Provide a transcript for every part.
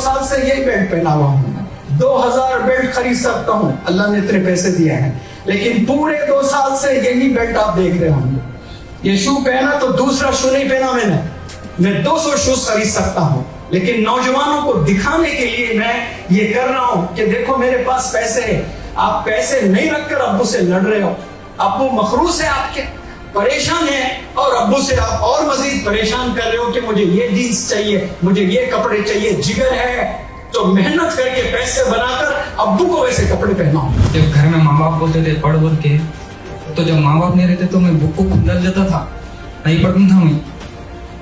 साल से यही बेल्ट पहना हुआ हूँ, 2000 बेल्ट खरीद सकता हूँ, अल्लाह ने इतने पैसे दिए हैं, लेकिन पूरे 2 साल से यही बेल्ट आप देख रहे होंगे। ये शू पहना तो दूसरा शू नहीं पहना मैं 200 शूज खरीद सकता हूँ, लेकिन नौजवानों को दिखाने के लिए मैं ये कर रहा हूँ कि देखो मेरे पास पैसे है। आप पैसे नहीं रखकर अब्बू से लड़ रहे हो, अब्बू मखरूस है आपके, परेशान है, और अब्बू से आप और मजीद परेशान कर रहे हो कि मुझे ये जीन्स चाहिए, मुझे ये कपड़े चाहिए। जिगर है तो मेहनत करके पैसे बनाकर अब्बू को वैसे कपड़े पहनाओ। जब घर में माँ बाप बोलते थे पढ़ बोल के, तो जब माँ बाप नहीं रहते तो मैं बुक को खुंदल जाता था, नहीं पढ़ता था मैं।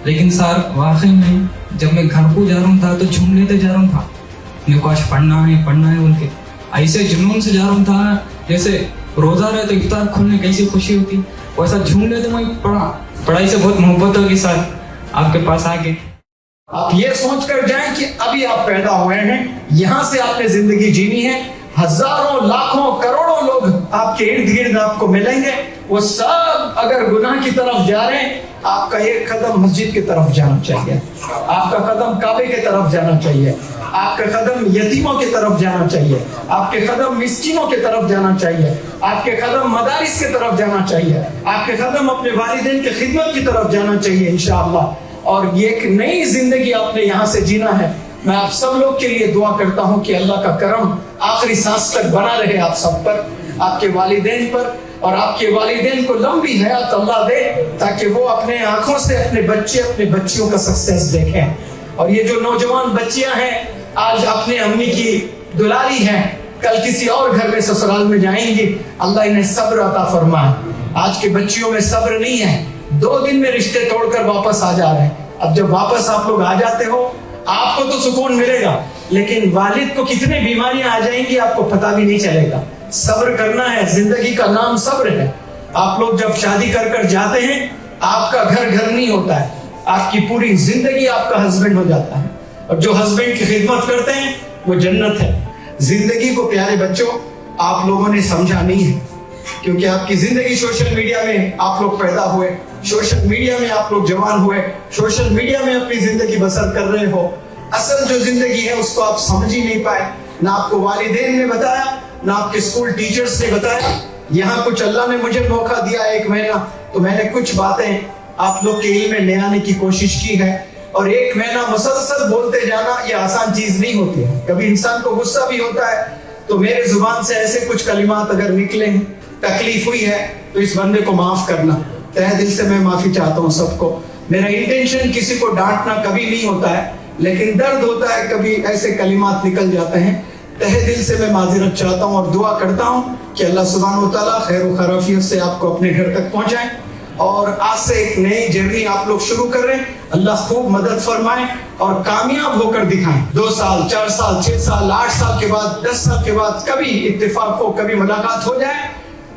लेकिन सर वाकई में जब मैं घर को जा रहा था तो झूम लेते जा रहा था, मेरे को आज पढ़ना है बोल के, ऐसे जुनून से जा रहा था जैसे रोजा रहे तो इफ्तार खुलने कैसी खुशी होती, वैसा झूम लेते मैं पढ़ाई से बहुत मोहब्बत होगी सर आपके पास आके। आप ये सोच कर जाएं कि अभी आप पैदा हुए हैं, यहाँ से आपने जिंदगी जीनी है, हजारों लाखों करोड़ों लोग आपके इर्द गिर्द आपको मिलेंगे, वो सब अगर गुनाह की तरफ जा रहे हैं, आपका एक कदम मस्जिद की तरफ जाना चाहिए, आपका कदम काबे की तरफ जाना चाहिए, आपका कदम यतीमों की तरफ जाना चाहिए, आपके कदम मिस्कीनों की तरफ जाना चाहिए, आपके कदम मदारिस की तरफ जाना चाहिए, आपके कदम अपने वालिदैन की खिदमत की तरफ जाना चाहिए इंशाअल्लाह। और ये एक नई जिंदगी आपने यहाँ से जीना है। मैं आप सब लोग के लिए दुआ करता हूँ कि अल्लाह का करम आखिरी सांस तक बना रहे आप सब पर, आपके वालिदैन पर, और आपके वालिदैन को लंबी हयात अल्लाह दे ताकि वो अपने आंखों से अपने बच्चे अपने बच्चियों का सक्सेस देखें। और ये जो नौजवान बच्चियां हैं आज अपने अम्मी की दुलारी हैं, कल किसी और घर में ससुराल में जाएंगी, अल्लाह इन्हें सब्र अता फरमाए। आज के बच्चियों में सब्र नहीं है, 2 दिन में रिश्ते तोड़कर वापस आ जा रहे हैं। अब जब वापस आप लोग आ जाते हो आपको तो सुकून मिलेगा, लेकिन वालिद को कितने बीमारियां आ जाएंगी आपको पता भी नहीं चलेगा। सब्र करना है, जिंदगी का नाम सब्र है। आप लोग जब शादी कर जाते हैं आपका घर नहीं होता है, आपकी पूरी जिंदगी आपका हस्बैंड हो जाता है, और जो हस्बैंड की खिदमत करते हैं वो जन्नत है। जिंदगी को प्यारे बच्चों आप लोगों ने समझा नहीं है, क्योंकि आपकी जिंदगी सोशल मीडिया में आप लोग पैदा हुए, सोशल मीडिया में आप लोग जवान हुए, सोशल मीडिया में अपनी जिंदगी बसर कर रहे हो। असल जो जिंदगी है उसको आप समझ ही नहीं पाए, ना आपको वालिदैन ने बताया, ना आपके स्कूल टीचर्स ने बताया। यहाँ कुछ अल्लाह ने मुझे मौका दिया 1 महीना, तो मैंने कुछ बातें आप लोग के इल्म में ले आने की कोशिश की है। और 1 महीना मुसलसल बोलते जाना ये आसान चीज नहीं होती है, कभी इंसान को गुस्सा भी होता है। तो मेरे जुबान से ऐसे कुछ कलिमात अगर निकले हैं, तकलीफ हुई है, तो इस बंदे को माफ करना। तहे दिल से मैं माफी चाहता हूँ सबको। मेरा इंटेंशन किसी को डांटना कभी नहीं होता है, लेकिन दर्द होता है, कभी ऐसे कलिमात निकल जाते हैं। तहे दिल से मैं माजिरत चाहता हूँ और दुआ करता हूँ कि अल्लाह सुब्हानहू व तआला खैर व खराफियत से आपको अपने घर तक पहुँचाए। और आज से एक नई जर्नी आप लोग शुरू कर रहे हैं, अल्लाह खूब मदद फरमाए और कामयाब होकर दिखाएं। 2 साल 4 साल 6 साल 8 साल के बाद 10 साल के बाद कभी इत्तेफाक हो, कभी मुलाकात हो जाए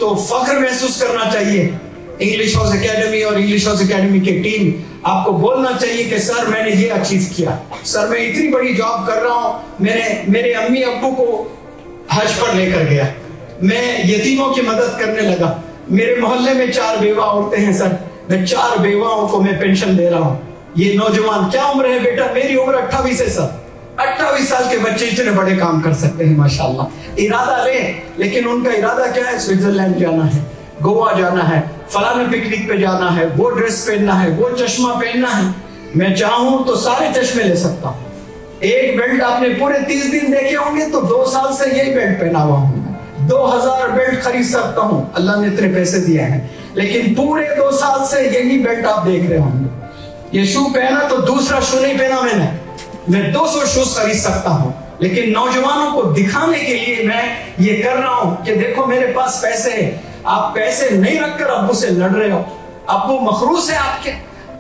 तो फख्र महसूस करना चाहिए। इंग्लिश हाउस एकेडमी और इंग्लिश हाउस एकेडमी की टीम आपको बोलना चाहिए कि सर मैंने ये अचीव किया, सर मैं इतनी बड़ी जॉब कर रहा हूँ, मेरे अम्मी अब्बू को हज पर लेकर गया, मैं यतीमों की मदद करने लगा, मेरे मोहल्ले में 4 बेवा औरतें हैं सर, मैं 4 बेवाओं को मैं पेंशन दे रहा हूँ। ये नौजवान क्या उम्र है बेटा? मेरी उम्र 28 है सर। 28 साल के बच्चे इतने बड़े काम कर सकते हैं माशाल्लाह। इरादा ले, लेकिन उनका इरादा क्या है? स्विट्जरलैंड जाना है, गोवा जाना है, फलाने पिकनिक पे जाना है, वो ड्रेस पहनना है, वो चश्मा पहनना है। मैं चाहूं तो सारे चश्मे ले सकता हूँ। एक बेल्ट आपने पूरे 30 दिन देखे होंगे, तो 2 साल से यही बेल्ट पहना हुआ हूँ, 2000 बेल्ट खरीद सकता हूँ, अल्लाह ने इतने पैसे दिए हैं, लेकिन पूरे 2 साल से यही बेल्ट आप देख रहे होंगे। ये शू पहना तो दूसरा शू नहीं पहना मैं 200 शूज खरीद सकता हूँ, लेकिन नौजवानों को दिखाने के लिए मैं ये कर रहा हूँ कि देखो मेरे पास पैसे है। आप पैसे नहीं रखकर अब्बू से लड़ रहे हो, अब्बू मखरूस है आपके,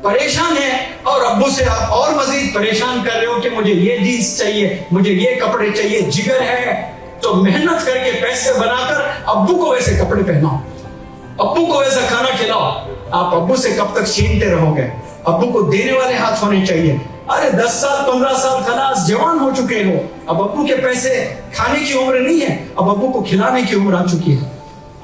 परेशान है, और अब्बू से आप और मजीद परेशान कर रहे हो कि मुझे ये जीन्स चाहिए, मुझे ये कपड़े चाहिए। जिगर है तो मेहनत करके पैसे बनाकर अब्बू को वैसे कपड़े पहनाओ, अब्बू को वैसा खाना खिलाओ। आप अब्बू से कब तक छीनते रहोगे? अब्बू को देने वाले हाथ होने चाहिए। अरे 10 साल 15 साल खलास जवान हो चुके हो, अब अब्बू के पैसे खाने की उम्र नहीं है, अब अब्बू को खिलाने की उम्र आ चुकी है,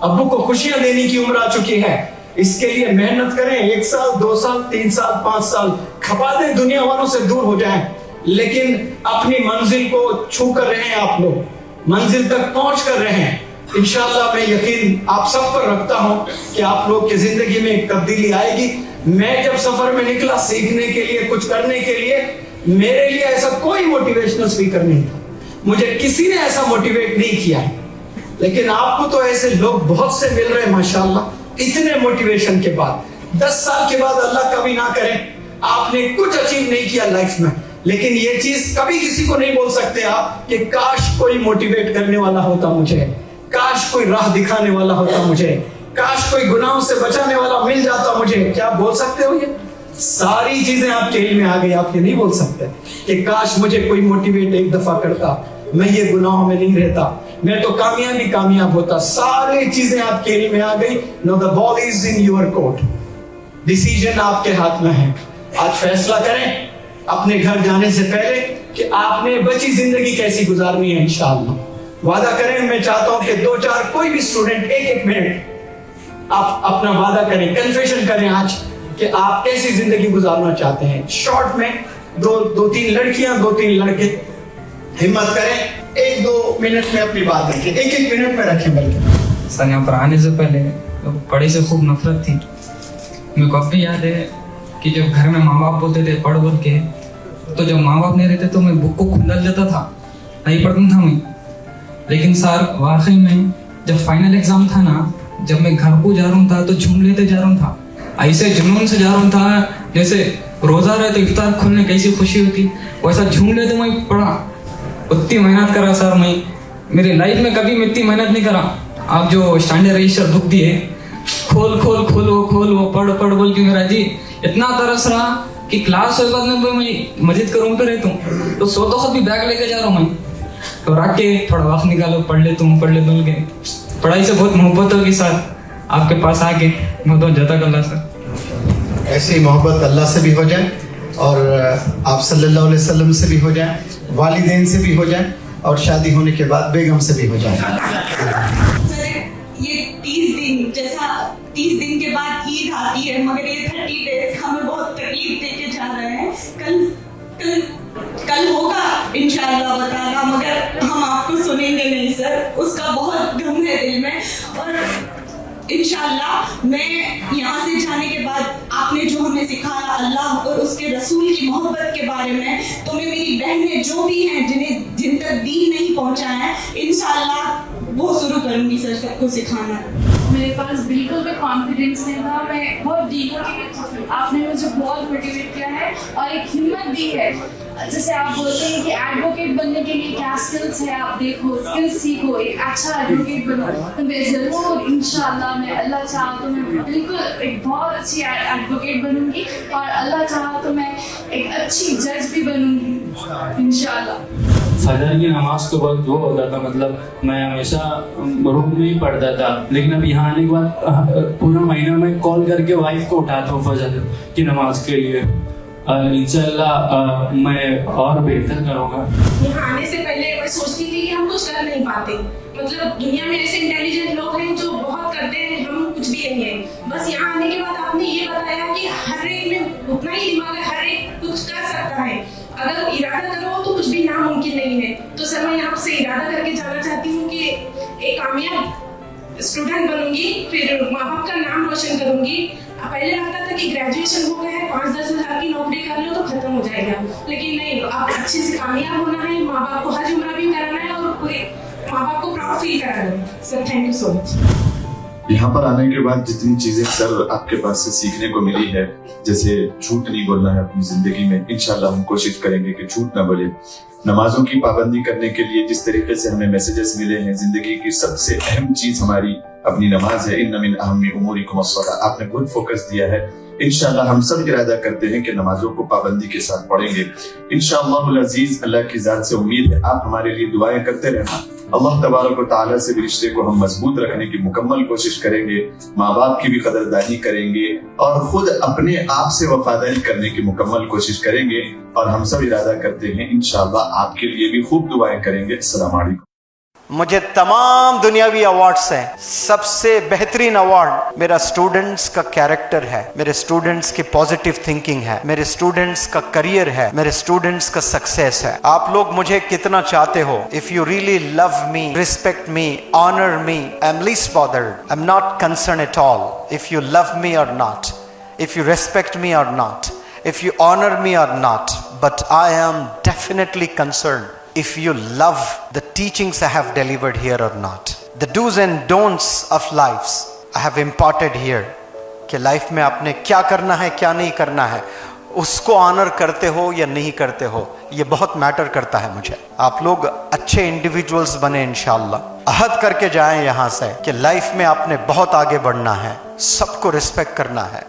अब्बू को खुशियां देने की उम्र आ चुकी है। इसके लिए मेहनत करें, 1 साल 2 साल 3 साल 5 साल खपा दें, दुनिया वालों से दूर हो जाएं, لیکن اپنی منزل کو چھو کر رہے ہیں آپ لوگ, منزل تک پہنچ کر رہے ہیں. انشاءاللہ میں یقین آپ سب پر رکھتا ہوں کہ آپ لوگ کی زندگی میں ایک تبدیلی آئے گی. میں جب سفر میں نکلا سیکھنے کے لیے, کچھ کرنے کے لیے, میرے لیے ایسا کوئی موٹیویشنل اسپیکر نہیں تھا, مجھے کسی نے ایسا موٹیویٹ نہیں کیا ہے. لیکن آپ کو تو ایسے لوگ بہت سے مل رہے ہیں ماشاءاللہ. اتنے موٹیویشن کے بعد 10 سال کے بعد اللہ کبھی نہ کرے آپ نے کچھ اچیو نہیں کیا لائف میں, لیکن یہ چیز کبھی کسی کو نہیں بول سکتے آپ کہ کاش کوئی موٹیویٹ کرنے والا ہوتا مجھے, کاش کوئی راہ دکھانے والا ہوتا مجھے, کاش کوئی گناہوں سے بچانے والا مل جاتا مجھے. کیا بول سکتے ہو؟ یہ ساری چیزیں آپ کے علم میں آ گئی, آپ یہ نہیں بول سکتے کہ کاش مجھے کوئی موٹیویٹ ایک دفعہ کرتا, میں یہ گناہوں میں نہیں رہتا, میں تو کامیاب ہوتا. ساری چیزیں آپ کے علم میں آ گئی. نو دا بال از ان یور کورٹ, ڈیسیژن آپ کے ہاتھ میں ہے. آج فیصلہ کریں اپنے گھر جانے سے پہلے کہ آپ نے بچی زندگی کیسی گزارنی ہے. انشاءاللہ وعدہ کریں. میں چاہتا ہوں کہ 2-4 کوئی بھی اسٹوڈنٹ 1 منٹ آپ اپنا وعدہ کریں, کنفیشن کریں آج کہ آپ کیسی زندگی گزارنا چاہتے ہیں. شارٹ میں 2-3 لڑکیاں 2-3 لڑکے ہمت کریں 1-2 منٹ میں اپنی بات رکھیں, 1 منٹ میں رکھیں. بلکہ سر یہاں پر آنے سے پہلے پڑھائی سے خوب نفرت تھی. میرے کو اب بھی یاد ہے کہ جب گھر میں ماں باپ بولتے تھے پڑھ بول کے, تو جب ماں باپ نہیں رہتے تو میں بک کو کھندل جاتا تھا, نہیں پڑھتا تھا میں. لیکن سر واقعی میں جب فائنل ایگزام تھا نا, جب میں گھر کو جا رہا ہوں تھا تو جھوم لیتے جا رہا ہوں تھا, ایسے جنون سے جا رہا ہوں تھا جیسے روزہ رہے تو افطار کھلنے کیسی خوشی ہوتی, ویسا جھوم لیتے میں پڑھا. اتنی محنت کرا سر, میں میری لائف میں کبھی میں اتنی محنت نہیں کرا. آپ جو اسٹینڈرڈ رجسٹر بک دیے, کھول وہ پڑھ بول کے میرا جی اتنا ترس رہا کہ کلاس ہوئے بعد میں مسجد کے روم پہ رہتا ہوں تو سوتا خود بھی بیگ لے کے جا رہا ہوں میں, تو رکھ کے تھوڑا وقت نکالو پڑھ لیتا ہوں کے. پڑھائی سے بہت محبت ہوگی سر, آپ کے پاس آ کے بہت جزاک اللہ سر. ایسی محبت اللہ سے بھی ہو جائے اور آپ صلی اللہ علیہ وسلم سے بھی ہو جائے, والدین سے بھی ہو جائے, اور شادی ہونے کے بعد بیگم سے بھی ہو جائے. سر یہ 30 دن کے بعد عید آتی ہے, مگر یہ 30 days ہمیں بہت تکلیف دے کے جا رہے ہیں. کل ہوگا انشاءاللہ بتانا, مگر ہم آپ کو سنیں گے نہیں سر, اس کا بہت غم ہے دل میں. اور انشاءاللہ میں یہاں سے جانے کے بعد آپ نے جو ہمیں سکھایا اللہ اور اس کے رسول کی محبت کے بارے میں, تو میں میری بہنیں جو بھی ہیں جن تک دین نہیں پہنچا ہے, انشاءاللہ وہ شروع کروں گی سر سب کو سکھانا. میرے پاس بالکل بھی کانفیڈنس نہیں تھا, میں بہت ڈیموٹیویٹ, آپ نے مجھے بہت موٹیویٹ کیا ہے اور ایک ہمت دی ہے. جیسے آپ بولتے ہیں کہ ایڈوکیٹ بننے کے لیے کیا اسکلس ہے, آپ دیکھو اسکلس سیکھو, ایک اچھا ایڈوکیٹ بنو. تو میں ضرور انشاءاللہ میں اللہ چاہا تو میں بالکل ایک بہت اچھی ایڈوکیٹ بنوں گی, اور اللہ چاہا تو میں ایک اچھی جج بھی بنوں گی انشاءاللہ. فجر کی نماز تو بہت وہ ہوتا تھا, مطلب میں ہمیشہ روم میں ہی پڑھتا تھا, لیکن اب یہاں آنے کے بعد پورا مہینہ میں کال کر کے وائف کو اٹھاتا ہوں فجر کی نماز کے لیے. انشاءاللہ میں اور بہتر کروں گا. یہاں آنے سے پہلے میں سوچتی تھی کہ ہم کچھ کر نہیں پاتے, مطلب دنیا میں ایسے انٹیلیجنٹ لوگ ہیں جو بہت کرتے ہیں, ہم کچھ بھی نہیں ہیں. بس یہاں آنے کے بعد آپ نے یہ بتایا کہ ہر ایک میں اتنا ہی دماغ ہے, ہر ایک کچھ کر سکتا ہے, اگر ارادہ کرو تو کچھ بھی ناممکن نہیں ہے. تو سر میں آپ سے ارادہ کر کے جانا چاہتی ہوں کہ ایک کامیاب اسٹوڈنٹ بنوں گی, پھر ماں باپ کا نام روشن کروں گی. پہلے لگتا تھا کہ گریجویشن ہو گیا ہے, 5-10 ہزار کی نوکری کر لو تو ختم ہو جائے گا, لیکن نہیں, آپ اچھے سے کامیاب ہونا ہے, ماں باپ کو حج عمرہ بھی کرانا ہے اور پورے ماں باپ کو پراؤڈ فیل کرانا ہے. سر تھینک یو سو مچ. یہاں پر آنے کے بعد جتنی چیزیں سر آپ کے پاس سے سیکھنے کو ملی ہے, جیسے جھوٹ نہیں بولنا ہے اپنی زندگی میں, انشاءاللہ ہم کوشش کریں گے کہ جھوٹ نہ بولے. نمازوں کی پابندی کرنے کے لیے جس طریقے سے ہمیں میسیجز ملے ہیں, زندگی کی سب سے اہم چیز ہماری اپنی نماز ہے. ان من اہم امورکم الصلاۃ, آپ نے خود فوکس دیا ہے. انشاءاللہ ہم سب ارادہ کرتے ہیں کہ نمازوں کو پابندی کے ساتھ پڑھیں گے انشاءاللہ العزیز. اللہ کی ذات سے امید ہے آپ ہمارے لیے دعائیں کرتے رہنا. اللہ تبارک و تعالیٰ سے بھی رشتے کو ہم مضبوط رکھنے کی مکمل کوشش کریں گے, ماں باپ کی بھی قدردانی کریں گے, اور خود اپنے آپ سے وفاداری کرنے کی مکمل کوشش کریں گے. اور ہم سب ارادہ کرتے ہیں انشاءاللہ آپ کے لیے بھی خوب دعائیں کریں گے. السلام علیکم. मुझे तमाम दुनियावी अवार्ड्स हैं, सबसे बेहतरीन अवार्ड मेरा स्टूडेंट्स का कैरेक्टर है, मेरे स्टूडेंट्स की पॉजिटिव थिंकिंग है, मेरे स्टूडेंट्स का करियर है, मेरे स्टूडेंट्स का सक्सेस है। आप लोग मुझे कितना चाहते हो, if you really love me, respect me, honour me, I am least bothered, I am not concern at all if you love me और not, if you respect me or not, if you honor me or not, but I am definitely concerned if you love the teachings I have delivered here or not. The do's and don'ts of lives I have imparted here, कि life में आपने क्या करना है क्या नहीं करना है, उसको ऑनर करते हो या नहीं करते हो, ये बहुत मैटर करता है मुझे। आप लोग अच्छे इंडिविजुअल्स बने इंशाअल्लाह। अहद करके जाएं यहाँ से कि लाइफ में आपने बहुत आगे बढ़ना है, सबको रिस्पेक्ट करना है,